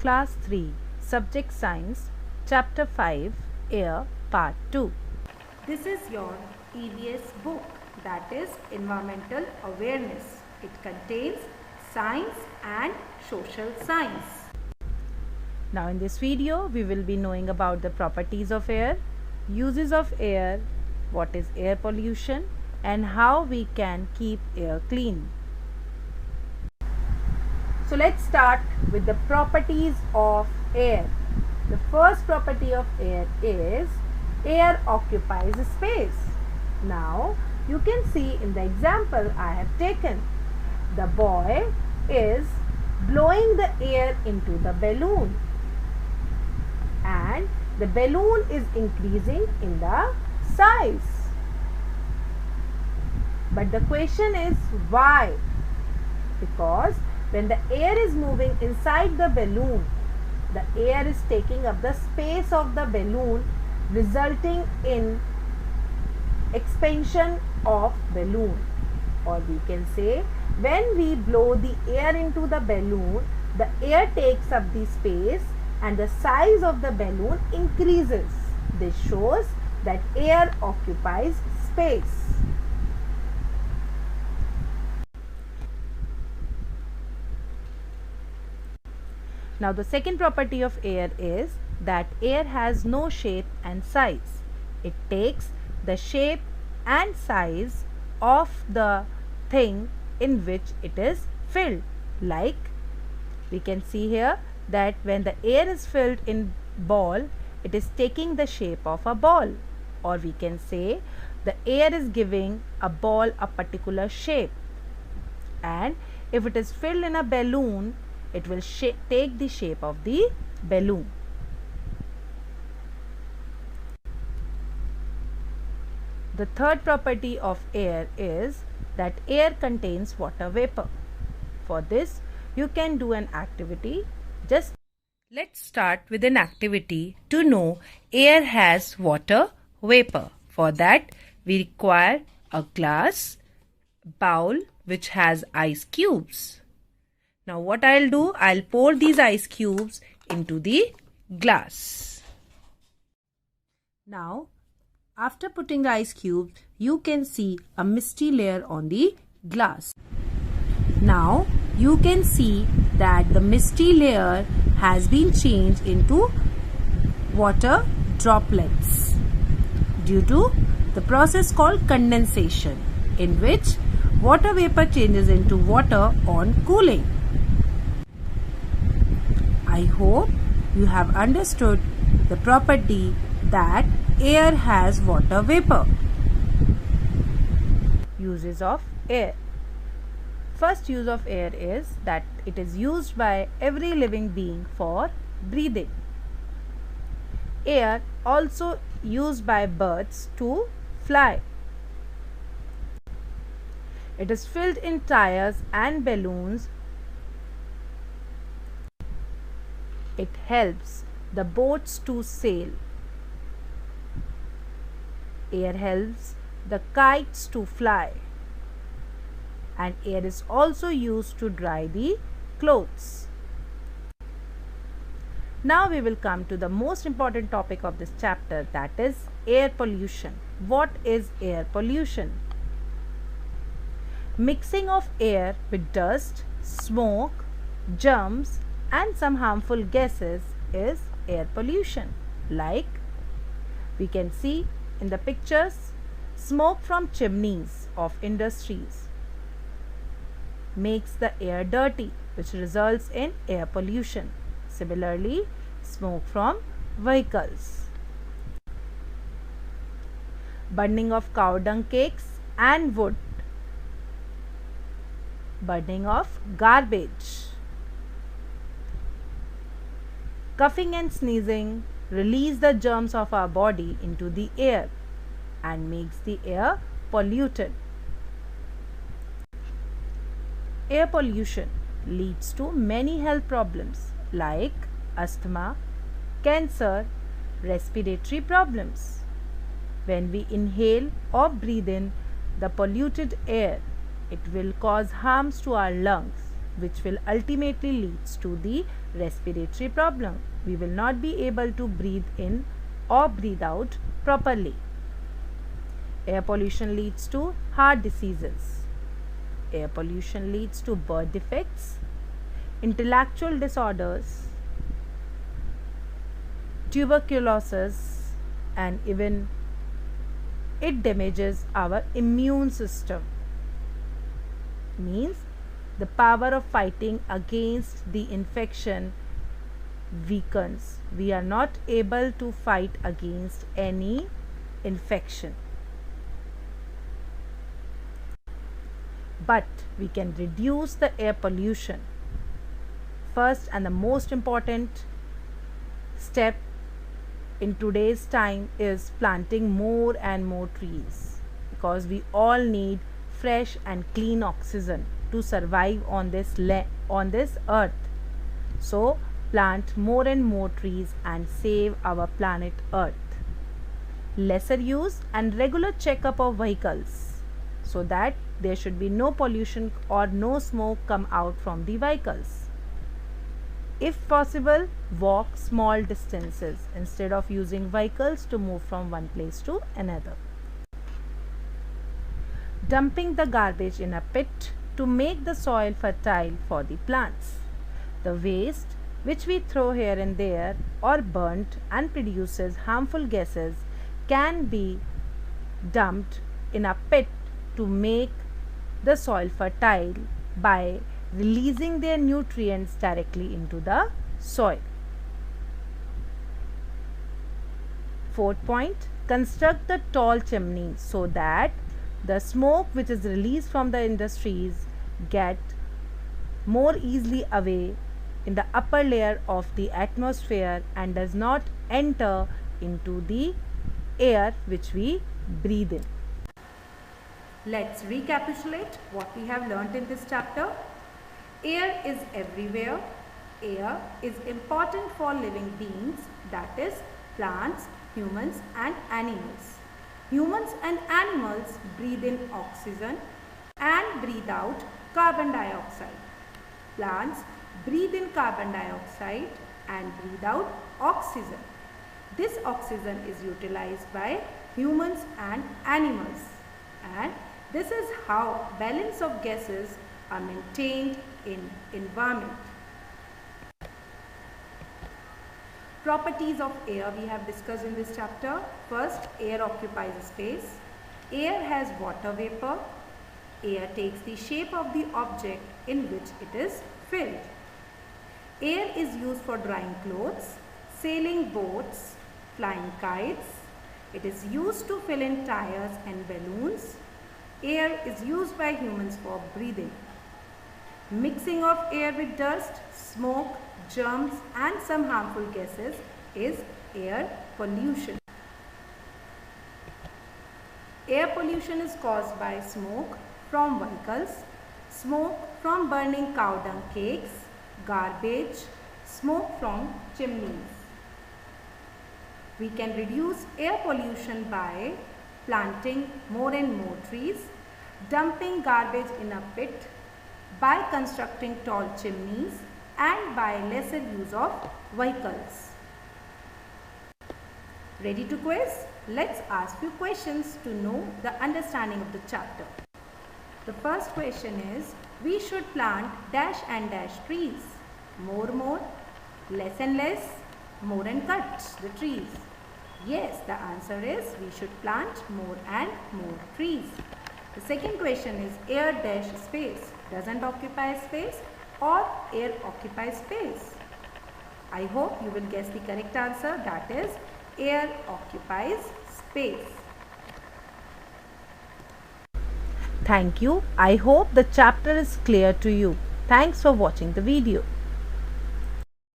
Class 3, Subject Science, Chapter 5, Air, Part 2. This is your EVS book, that is Environmental Awareness. It contains science and social science. Now in this video, we will be knowing about the properties of air, uses of air, what is air pollution, and how we can keep air clean. So let's start with the properties of air. The first property of air is air occupies space. Now you can see in the example I have taken, the boy is blowing the air into the balloon and the balloon is increasing in the size. But the question is why? Because when the air is moving inside the balloon, the air is taking up the space of the balloon, resulting in expansion of balloon. Or we can say, when we blow the air into the balloon, the air takes up the space and the size of the balloon increases. This shows that air occupies space. Now the second property of air is that air has no shape and size. It takes the shape and size of the thing in which it is filled. Like we can see here that when the air is filled in ball, it is taking the shape of a ball. Or we can say the air is giving a ball a particular shape. And if it is filled in a balloon, it will take the shape of the balloon. The third property of air is that air contains water vapor. For this, you can do an activity. Just let's start with an activity to know air has water vapor. For that, we require a glass bowl which has ice cubes. Now what I'll do, I'll pour these ice cubes into the glass. Now after putting ice cubes, you can see a misty layer on the glass. Now you can see that the misty layer has been changed into water droplets due to the process called condensation, in which water vapor changes into water on cooling. I hope you have understood the property that air has water vapor. Uses of air. First use of air is that it is used by every living being for breathing. Air also used by birds to fly. It is filled in tires and balloons. It helps the boats to sail. Air helps the kites to fly. And air is also used to dry the clothes. Now we will come to the most important topic of this chapter, that is air pollution. What is air pollution? Mixing of air with dust, smoke, germs, and some harmful gases is air pollution. Like we can see in the pictures, smoke from chimneys of industries makes the air dirty, which results in air pollution. Similarly, smoke from vehicles. Burning of cow dung cakes and wood. Burning of garbage. Coughing and sneezing release the germs of our body into the air and makes the air polluted. Air pollution leads to many health problems like asthma, cancer, respiratory problems. When we inhale or breathe in the polluted air, it will cause harms to our lungs which will ultimately leads to the respiratory problem. We will not be able to breathe in or breathe out properly. Air pollution leads to heart diseases. Air pollution leads to birth defects, intellectual disorders, tuberculosis, and even it damages our immune system. Means the power of fighting against the infection weakens. We are not able to fight against any infection. But we can reduce the air pollution. First and the most important step in today's time is planting more and more trees, because we all need fresh and clean oxygen to survive on this earth. So plant more and more trees and save our planet Earth. Lesser use and regular checkup of vehicles, so that there should be no pollution or no smoke come out from the vehicles. If possible, walk small distances instead of using vehicles to move from one place to another. Dumping the garbage in a pit to make the soil fertile for the plants. The waste which we throw here and there or burnt and produces harmful gases can be dumped in a pit to make the soil fertile by releasing their nutrients directly into the soil. Fourth point, construct the tall chimneys so that the smoke which is released from the industries get more easily away in the upper layer of the atmosphere and does not enter into the air which we breathe in. Let's recapitulate what we have learnt in this chapter. Air is everywhere. Air is important for living beings, that is plants, humans and animals. Humans and animals breathe in oxygen and breathe out carbon dioxide. Plants breathe in carbon dioxide and breathe out oxygen. This oxygen is utilized by humans and animals, and this is how balance of gases are maintained in environment. Properties of air we have discussed in this chapter. First, air occupies space. Air has water vapor. Air takes the shape of the object in which it is filled. Air is used for drying clothes, sailing boats, flying kites. It is used to fill in tires and balloons. Air is used by humans for breathing. Mixing of air with dust, smoke, germs and some harmful gases is air pollution. Air pollution is caused by smoke from vehicles, smoke from burning cow dung cakes, garbage, smoke from chimneys. We can reduce air pollution by planting more and more trees, dumping garbage in a pit, by constructing tall chimneys and by lesser use of vehicles. Ready to quiz? Let's ask few questions to know the understanding of the chapter. The first question is, we should plant dash and dash trees. More, less and less, more and cut the trees. Yes, the answer is we should plant more and more trees. The second question is, air dash space. Doesn't occupy space or air occupies space? I hope you will guess the correct answer, that is air occupies space. Thank you. I hope the chapter is clear to you. Thanks for watching the video.